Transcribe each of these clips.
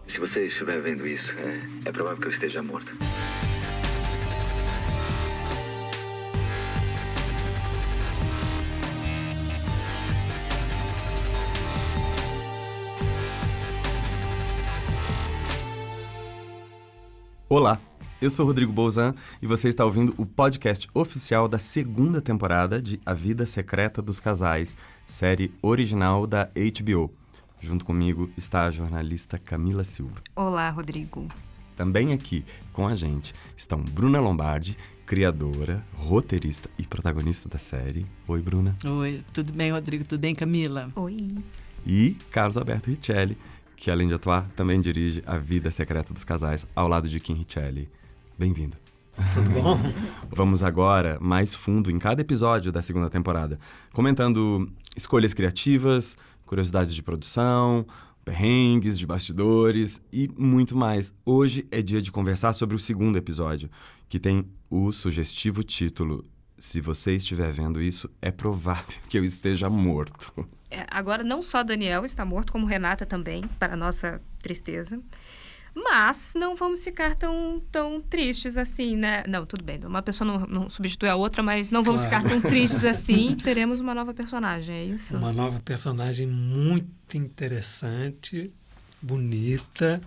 Se você estiver vendo isso, é provável que eu esteja morto. Olá, eu sou Rodrigo Bolzan e você está ouvindo o podcast oficial da segunda temporada de A Vida Secreta dos Casais, série original da HBO. Junto comigo está a jornalista Camila Silva. Olá, Rodrigo. Também aqui com a gente estão Bruna Lombardi, criadora, roteirista e protagonista da série. Oi, Bruna. Oi, tudo bem, Rodrigo? Tudo bem, Camila? Oi. E Carlos Alberto Richelli, que além de atuar, também dirige A Vida Secreta dos Casais, ao lado de Kim Richelli. Bem-vindo. Tudo bom? Vamos agora mais fundo em cada episódio da segunda temporada, comentando escolhas criativas, curiosidades de produção, perrengues de bastidores e muito mais. Hoje é dia de conversar sobre o segundo episódio, que tem o sugestivo título: Se você estiver vendo isso, é provável que eu esteja morto. Agora, não só Daniel está morto, como Renata também, para a nossa tristeza. Mas não vamos ficar tão tristes assim, né? Não, tudo bem, uma pessoa não substitui a outra, mas não vamos ficar tão tristes assim. Teremos uma nova personagem, é isso? Uma nova personagem muito interessante, bonita.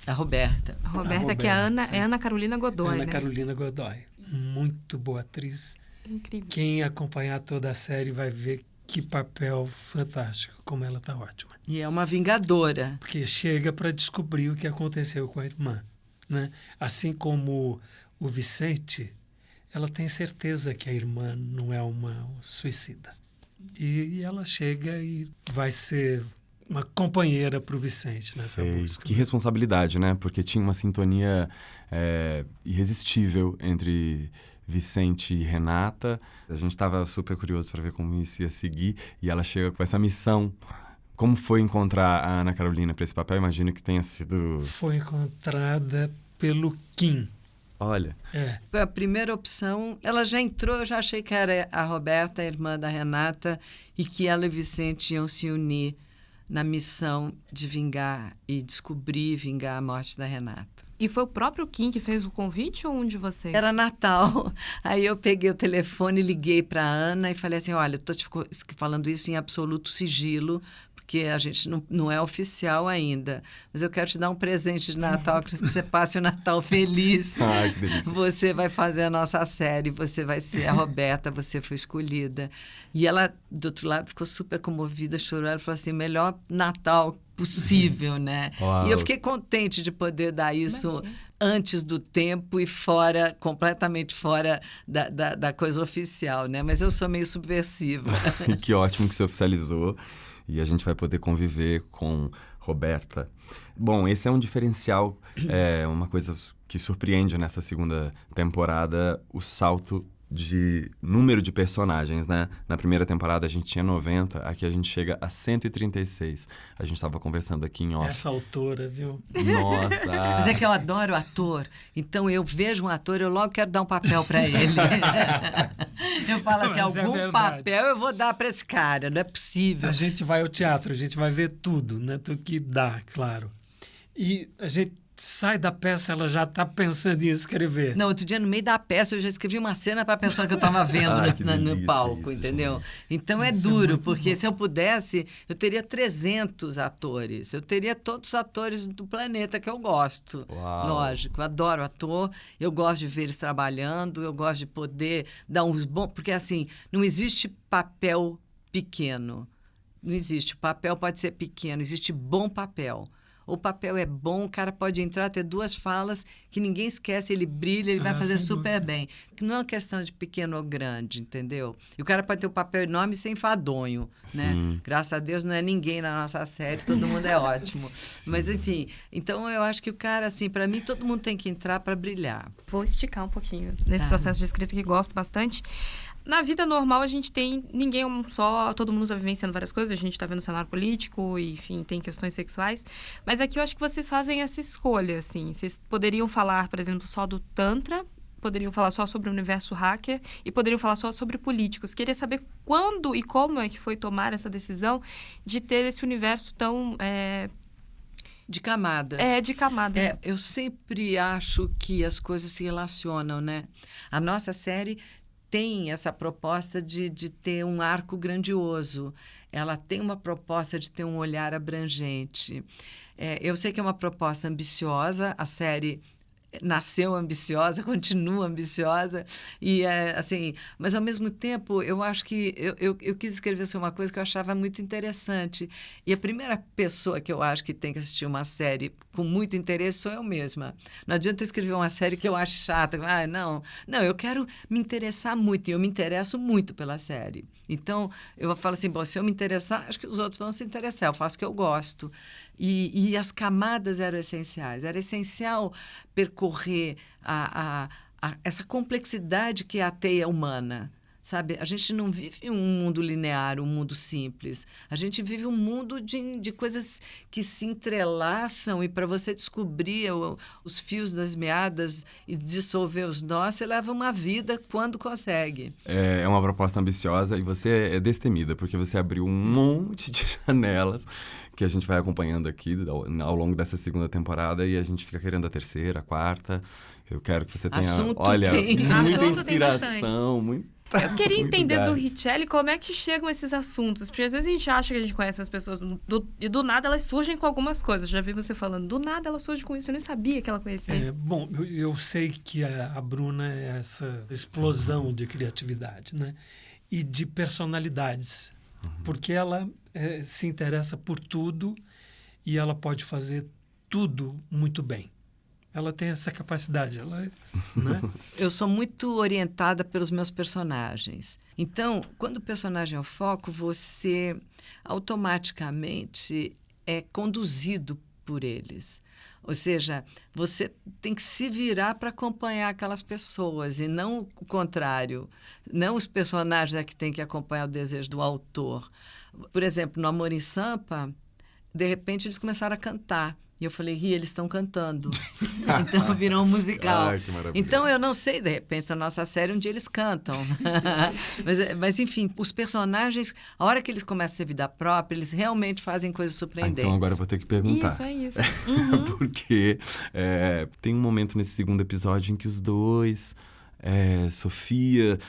A Roberta. A Roberta, que é Ana Carolina Godoy, Ana né? Carolina Godoy. Muito boa atriz. Incrível. Quem acompanhar toda a série vai ver que papel fantástico, como ela está ótima. E é uma vingadora. Porque chega para descobrir o que aconteceu com a irmã, né? Assim como o Vicente, ela tem certeza que a irmã não é uma suicida. E ela chega e vai ser uma companheira para o Vicente nessa busca. Que responsabilidade, né? Porque tinha uma sintonia irresistível entre Vicente e Renata. A gente estava super curioso para ver como isso ia seguir e ela chega com essa missão. Como foi encontrar a Ana Carolina para esse papel? Imagino que tenha sido... Foi encontrada pelo Kim. Olha. Foi a primeira opção. Ela já entrou, eu já achei que era a Roberta, a irmã da Renata, e que ela e Vicente iam se unir na missão de vingar e descobrir e vingar a morte da Renata. E foi o próprio Kim que fez o convite ou um de vocês? Era Natal. Aí eu peguei o telefone, liguei para a Ana e falei assim, olha, eu estou te falando isso em absoluto sigilo, porque a gente não é oficial ainda, mas eu quero te dar um presente de Natal, que você passe o Natal feliz. Ai, que delícia. Você vai fazer a nossa série, você vai ser a Roberta, você foi escolhida. E ela, do outro lado, ficou super comovida, chorou. Ela falou assim, melhor Natal possível, né? Uau. E eu fiquei contente de poder dar isso antes do tempo e fora, completamente fora da coisa oficial, né? Mas eu sou meio subversiva. Que ótimo que você oficializou. E a gente vai poder conviver com Roberta. Bom, esse é um diferencial, uma coisa que surpreende nessa segunda temporada, o salto de número de personagens, né? Na primeira temporada a gente tinha 90, aqui a gente chega a 136. A gente estava conversando aqui em off. Essa autora, viu? Nossa! Mas é que eu adoro ator, então eu vejo um ator, eu logo quero dar um papel para ele. Eu falo assim, Mas algum papel eu vou dar para esse cara, não é possível. A gente vai ao teatro, a gente vai ver tudo, né? Tudo que dá, claro. E a gente sai da peça, ela já está pensando em escrever. Não, outro dia, no meio da peça, eu já escrevi uma cena para a pessoa que eu estava vendo no palco, isso, entendeu? gente. Então é duro, porque se eu pudesse, eu teria 300 atores. Eu teria todos os atores do planeta que eu gosto. Uau. Lógico, eu adoro ator, eu gosto de ver eles trabalhando, eu gosto de poder dar uns bons... Porque, assim, não existe papel pequeno. Não existe. O papel pode ser pequeno, existe bom papel. O papel é bom, o cara pode entrar, ter duas falas que ninguém esquece, ele brilha, ele vai fazer super bem. Não é uma questão de pequeno ou grande, entendeu? E o cara pode ter um papel enorme sem enfadonho, né? Graças a Deus não é ninguém na nossa série, todo mundo é ótimo. Mas, enfim, então eu acho que o cara, assim, para mim, todo mundo tem que entrar para brilhar. Vou esticar um pouquinho nesse processo de escrita que gosto bastante. Na vida normal, a gente tem ninguém só, todo mundo está vivenciando várias coisas, a gente está vendo cenário político, e, enfim, tem questões sexuais. Mas aqui eu acho que vocês fazem essa escolha, assim. Vocês poderiam falar, por exemplo, só do Tantra, poderiam falar só sobre o universo hacker e poderiam falar só sobre políticos. Queria saber quando e como é que foi tomar essa decisão de ter esse universo tão De camadas. De camadas. Eu sempre acho que as coisas se relacionam, né? A nossa série tem essa proposta de ter um arco grandioso. Ela tem uma proposta de ter um olhar abrangente. Eu sei que é uma proposta ambiciosa, a série nasceu ambiciosa, continua ambiciosa, e assim, mas ao mesmo tempo eu acho que eu quis escrever sobre uma coisa que eu achava muito interessante, e a primeira pessoa que eu acho que tem que assistir uma série com muito interesse sou eu mesma. Não adianta eu escrever uma série que eu acho chata, não, eu quero me interessar muito, e eu me interesso muito pela série. Então, eu falo assim, bom, se eu me interessar, acho que os outros vão se interessar, eu faço o que eu gosto. E as camadas eram essenciais. Era essencial percorrer essa complexidade que é a teia humana. Sabe? A gente não vive um mundo linear, um mundo simples. A gente vive um mundo de coisas que se entrelaçam, e para você descobrir os fios das meadas e dissolver os nós, você leva uma vida quando consegue. É uma proposta ambiciosa e você é destemida, porque você abriu um monte de janelas que a gente vai acompanhando aqui ao longo dessa segunda temporada, e a gente fica querendo a terceira, a quarta. Eu quero que você tenha, muita inspiração, Eu queria entender do Richelli como é que chegam esses assuntos. Porque às vezes a gente acha que a gente conhece as pessoas e do nada elas surgem com algumas coisas. Já vi você falando, do nada ela surge com isso. Eu nem sabia que ela conhecia isso. Bom, eu sei que a Bruna é essa explosão de criatividade, né? E de personalidades. Porque ela se interessa por tudo e ela pode fazer tudo muito bem. Ela tem essa capacidade, né? Eu sou muito orientada pelos meus personagens. Então, quando o personagem é o foco, você automaticamente é conduzido por eles. Ou seja, você tem que se virar para acompanhar aquelas pessoas, e não o contrário. Não os personagens é que têm que acompanhar o desejo do autor. Por exemplo, no Amor em Sampa, de repente eles começaram a cantar. E eu falei, eles estão cantando. Então virou um musical. Ai, que maravilha. Então eu não sei, de repente, na nossa série, um dia eles cantam. mas, enfim, os personagens, a hora que eles começam a ter vida própria, eles realmente fazem coisas surpreendentes. Então agora eu vou ter que perguntar. Isso, é isso. Porque tem um momento nesse segundo episódio em que os dois, Sofia,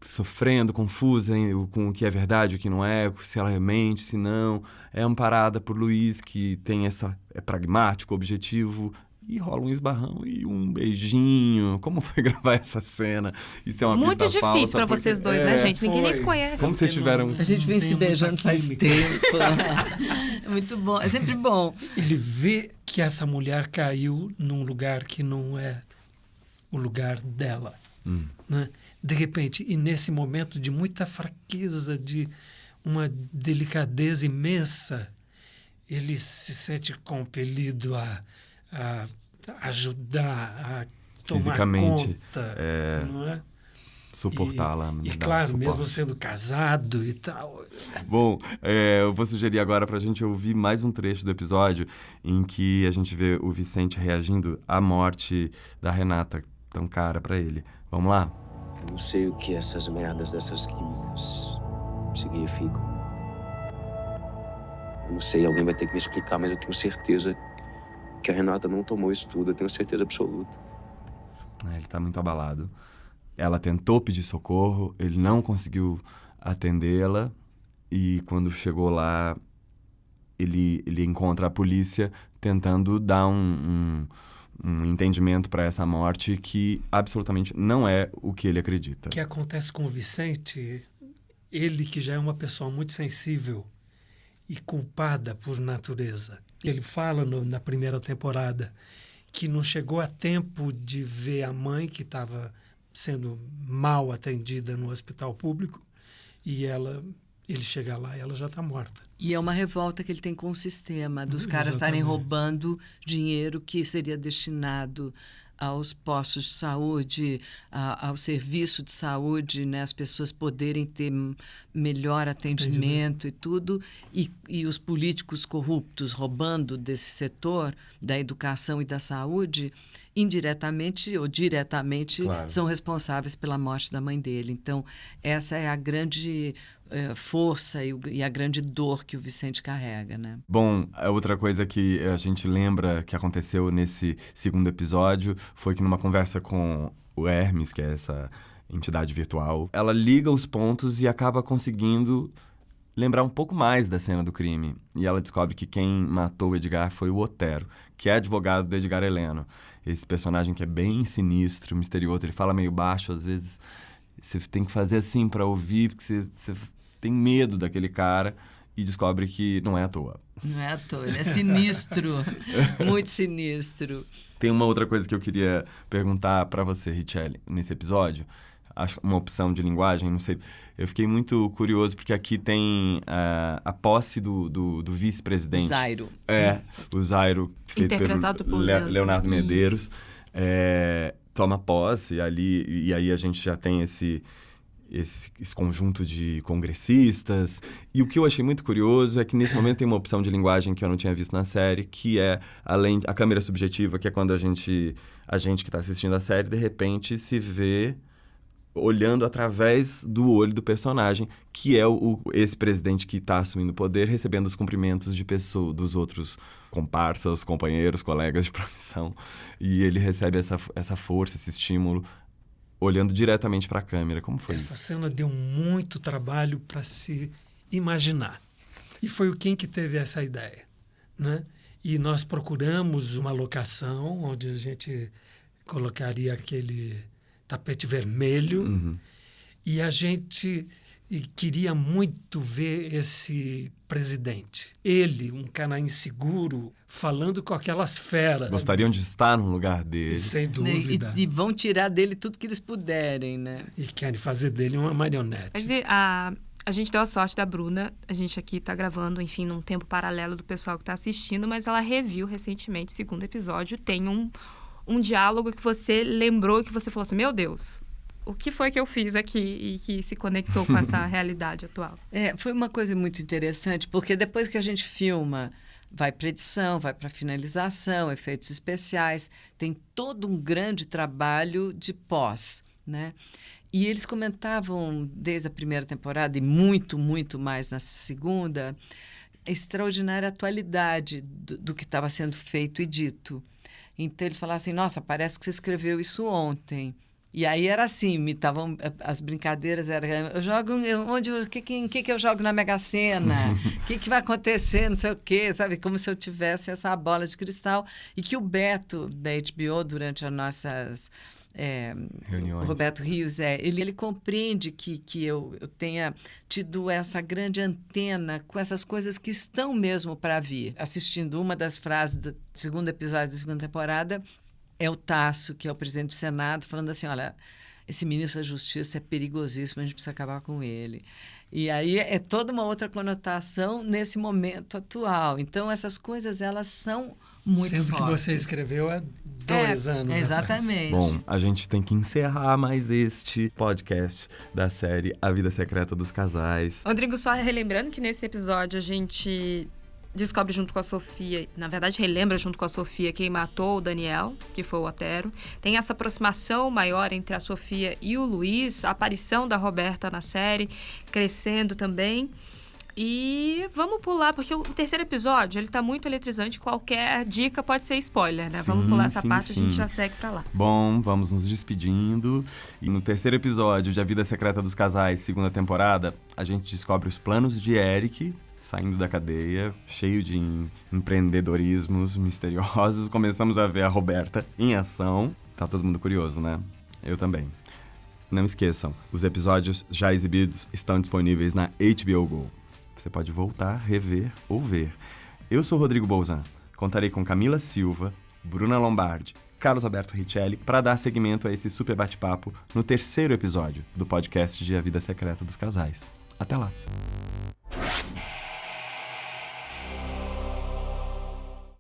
sofrendo, confusa com o que é verdade, o que não é, se ela mente, se não, é amparada por Luiz, que tem é pragmático, objetivo, e rola um esbarrão e um beijinho. Como foi gravar essa cena? Isso é uma muito pista falsa. Muito difícil pra vocês dois, né, gente? Ninguém nem se conhece. Como vocês tiveram... A gente vem se beijando faz tempo. É muito bom, é sempre bom. Ele vê que essa mulher caiu num lugar que não é o lugar dela, né? De repente, e nesse momento de muita fraqueza, de uma delicadeza imensa, ele se sente compelido a ajudar, a tomar conta, não é? Suportá-la. E claro, mesmo sendo casado e tal. Bom, eu vou sugerir agora pra gente ouvir mais um trecho do episódio em que a gente vê o Vicente reagindo à morte da Renata, tão cara pra ele. Vamos lá? Eu não sei o que essas merdas dessas químicas significam. Eu não sei, alguém vai ter que me explicar, mas eu tenho certeza que a Renata não tomou isso tudo. Eu tenho certeza absoluta. Ele tá muito abalado. Ela tentou pedir socorro, ele não conseguiu atendê-la, e quando chegou lá, ele encontra a polícia tentando dar um entendimento para essa morte que absolutamente não é o que ele acredita. O que acontece com o Vicente, ele que já é uma pessoa muito sensível e culpada por natureza. Ele fala na primeira temporada que não chegou a tempo de ver a mãe, que estava sendo mal atendida no hospital público, e ele chega lá e ela já está morta. E é uma revolta que ele tem com o sistema, dos caras estarem roubando dinheiro que seria destinado aos postos de saúde, ao serviço de saúde, né? As pessoas poderem ter melhor atendimento e tudo, e os políticos corruptos roubando desse setor da educação e da saúde, indiretamente ou diretamente, claro, são responsáveis pela morte da mãe dele. Então, essa é a grande força e a grande dor que o Vicente carrega, né? Bom, a outra coisa que a gente lembra que aconteceu nesse segundo episódio foi que numa conversa com o Hermes, que é essa entidade virtual, ela liga os pontos e acaba conseguindo lembrar um pouco mais da cena do crime. E ela descobre que quem matou o Edgar foi o Otero, que é advogado do Edgar Heleno. Esse personagem que é bem sinistro, misterioso, ele fala meio baixo, às vezes você tem que fazer assim pra ouvir, porque você tem medo daquele cara e descobre que não é à toa. Não é à toa, ele é sinistro, muito sinistro. Tem uma outra coisa que eu queria perguntar pra você, Richelle, nesse episódio. Acho uma opção de linguagem, não sei. Eu fiquei muito curioso porque aqui tem a posse do vice-presidente. O Zairo. O Zairo, feito Interpretado pelo por Leonardo Medeiros. Toma posse ali, e aí a gente já tem esse conjunto de congressistas. E o que eu achei muito curioso é que nesse momento tem uma opção de linguagem que eu não tinha visto na série, que é a câmera subjetiva, que é quando a gente que está assistindo a série, de repente se vê olhando através do olho do personagem, que é esse presidente que está assumindo o poder, recebendo os cumprimentos de dos outros comparsas, companheiros, colegas de profissão. E ele recebe essa força, esse estímulo, olhando diretamente para a câmera. Como foi Essa isso? cena deu muito trabalho para se imaginar. E foi o Kim que teve essa ideia, né? E nós procuramos uma locação onde a gente colocaria aquele tapete vermelho. E a gente queria muito ver esse presidente. Ele, um cara inseguro, falando com aquelas feras. Gostariam de estar no lugar dele. Sem dúvida. E vão tirar dele tudo que eles puderem, né? E querem fazer dele uma marionete. Mas a gente deu a sorte da Bruna. A gente aqui tá gravando, enfim, num tempo paralelo do pessoal que tá assistindo, mas ela reviu recentemente o segundo episódio. Tem um diálogo que você lembrou, que você falou assim, meu Deus, o que foi que eu fiz aqui e que se conectou com essa realidade atual? Foi uma coisa muito interessante, porque depois que a gente filma, vai para edição, vai para finalização, efeitos especiais, tem todo um grande trabalho de pós, né? E eles comentavam desde a primeira temporada, e muito, muito mais nessa segunda, a extraordinária atualidade do que estava sendo feito e dito. Então, eles falavam assim, nossa, parece que você escreveu isso ontem. E aí era assim, imitavam, as brincadeiras eram, eu jogo, em que eu jogo na Mega Sena? O que vai acontecer, não sei o quê, sabe? Como se eu tivesse essa bola de cristal. E que o Beto, da HBO, durante as nossas reuniões, o Roberto Rios, ele compreende que eu tenha tido essa grande antena com essas coisas que estão mesmo para vir. Assistindo uma das frases do segundo episódio da segunda temporada, é o Tasso, que é o presidente do Senado, falando assim, olha, esse ministro da Justiça é perigosíssimo, a gente precisa acabar com ele. E aí é toda uma outra conotação nesse momento atual. Então, essas coisas, elas são muito Sendo fortes. que você escreveu há 2 anos exatamente. atrás. Bom, a gente tem que encerrar mais este podcast da série A Vida Secreta dos Casais. Rodrigo, só relembrando que nesse episódio a gente descobre junto com a Sofia, na verdade relembra junto com a Sofia quem matou o Daniel, que foi o Otero. Tem essa aproximação maior entre a Sofia e o Luiz, a aparição da Roberta na série, crescendo também. E vamos pular, porque o terceiro episódio, ele tá muito eletrizante, qualquer dica pode ser spoiler, né? Sim, vamos pular essa sim, parte, sim. A gente já segue pra lá. Bom, vamos nos despedindo. E no terceiro episódio de A Vida Secreta dos Casais, segunda temporada, a gente descobre os planos de Eric, saindo da cadeia, cheio de empreendedorismos misteriosos. Começamos a ver a Roberta em ação. Tá todo mundo curioso, né? Eu também. Não esqueçam, os episódios já exibidos estão disponíveis na HBO Go. Você pode voltar, rever ou ver. Eu sou Rodrigo Bolzan. Contarei com Camila Silva, Bruna Lombardi, Carlos Alberto Richelle para dar seguimento a esse super bate-papo no terceiro episódio do podcast de A Vida Secreta dos Casais. Até lá!